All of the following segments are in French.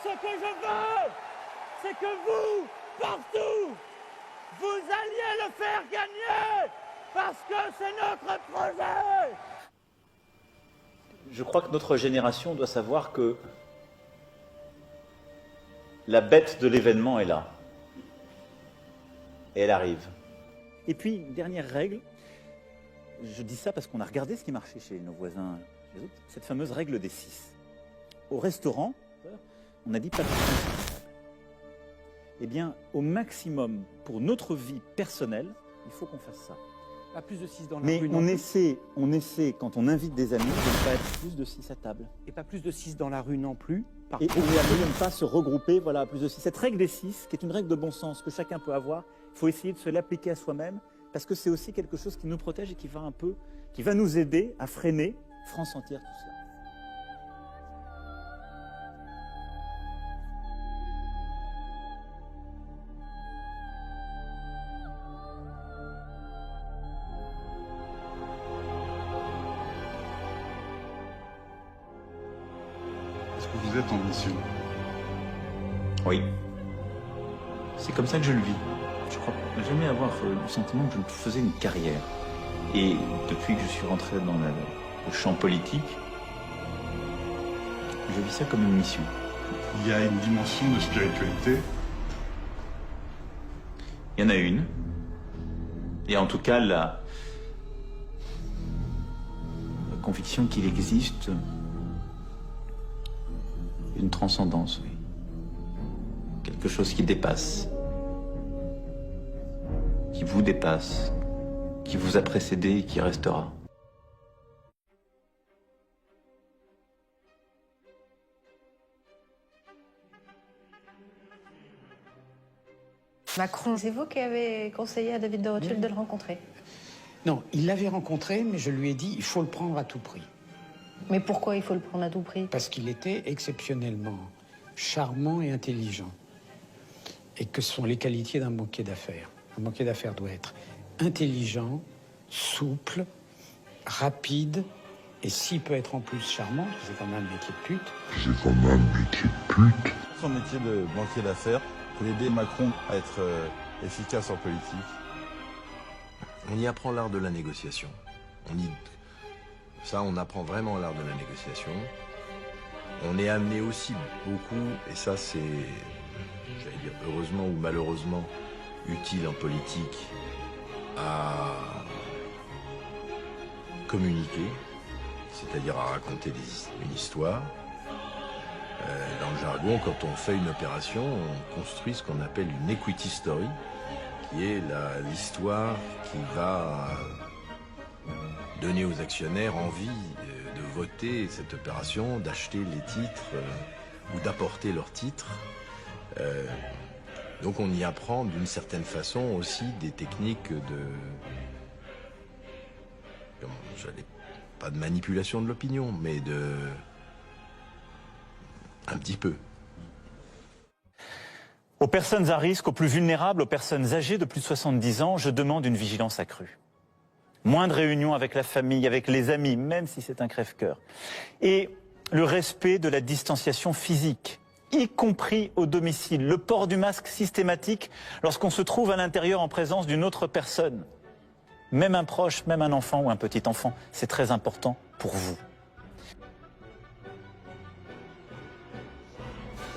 Ce que je veux, c'est que vous, partout, vous alliez le faire gagner, parce que c'est notre projet. Je crois que notre génération doit savoir que la bête de l'événement est là. Et elle arrive. Et puis, une dernière règle, je dis ça parce qu'on a regardé ce qui marchait chez nos voisins, les autres, cette fameuse règle des 6. Au restaurant, on a dit pas plus de 6. Eh bien, au maximum, pour notre vie personnelle, il faut qu'on fasse ça. Pas plus de 6 dans la Mais rue. on essaie, quand on invite des amis, de ne pas être plus de 6 à table. Et pas plus de 6 dans la rue non plus. Et de ne pas se regrouper, voilà, à plus de 6. Cette règle des 6, qui est une règle de bon sens que chacun peut avoir, il faut essayer de se l'appliquer à soi-même, parce que c'est aussi quelque chose qui nous protège et qui va nous aider à freiner France entière tout cela. Est-ce que vous êtes en mission? Oui. C'est comme ça que je le vis. Je crois jamais avoir le sentiment que je faisais une carrière. Et depuis que je suis rentré dans le champ politique, je vis ça comme une mission. Il y a une dimension de spiritualité. Il y en a une. Et en tout cas, la conviction qu'il existe une transcendance, oui. Quelque chose qui dépasse. Qui vous dépasse, qui vous a précédé et qui restera. Macron, c'est vous qui avez conseillé à David de Rothschild de le rencontrer? Non, il l'avait rencontré, mais je lui ai dit il faut le prendre à tout prix. Mais pourquoi il faut le prendre à tout prix? Parce qu'il était exceptionnellement charmant et intelligent. Et que ce sont les qualités d'un banquier d'affaires. Un banquier d'affaires doit être intelligent, souple, rapide, et s'il peut être en plus charmant, parce que c'est quand même un métier de pute. Son métier de banquier d'affaires, pour aider Macron à être efficace en politique. On y apprend l'art de la négociation. On apprend vraiment l'art de la négociation. On est amené aussi beaucoup, et ça c'est, j'allais dire heureusement ou malheureusement, utile en politique, à communiquer, c'est-à-dire à raconter une histoire. Dans le jargon, quand on fait une opération, on construit ce qu'on appelle une equity story, qui est l'histoire qui va donner aux actionnaires envie de voter cette opération, d'acheter les titres ou d'apporter leurs titres. Donc on y apprend d'une certaine façon aussi des techniques pas de manipulation de l'opinion, mais un petit peu. Aux personnes à risque, aux plus vulnérables, aux personnes âgées de plus de 70 ans, je demande une vigilance accrue. Moins de réunions avec la famille, avec les amis, même si c'est un crève-cœur. Et le respect de la distanciation physique, y compris au domicile. Le port du masque systématique lorsqu'on se trouve à l'intérieur en présence d'une autre personne. Même un proche, même un enfant ou un petit enfant, c'est très important pour vous.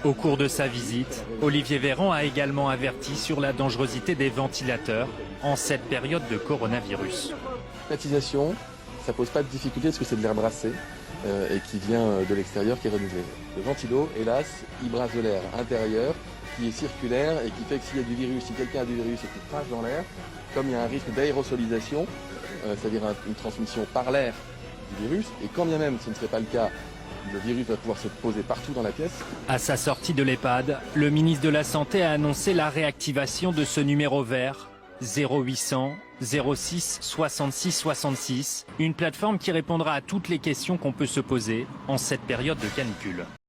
Au cours de sa visite, Olivier Véran a également averti sur la dangerosité des ventilateurs en cette période de coronavirus. La climatisation, ça pose pas de difficulté parce que c'est de l'air brassé et qui vient de l'extérieur, qui est renouvelé. Le ventilo, hélas, il brasse de l'air intérieur qui est circulaire et qui fait que s'il y a du virus, si quelqu'un a du virus et qu'il crache dans l'air, comme il y a un risque d'aérosolisation, c'est-à-dire une transmission par l'air du virus, et quand bien même ce ne serait pas le cas, le virus va pouvoir se poser partout dans la pièce. À sa sortie de l'EHPAD, le ministre de la Santé a annoncé la réactivation de ce numéro vert 0800 06 66 66, une plateforme qui répondra à toutes les questions qu'on peut se poser en cette période de canicule.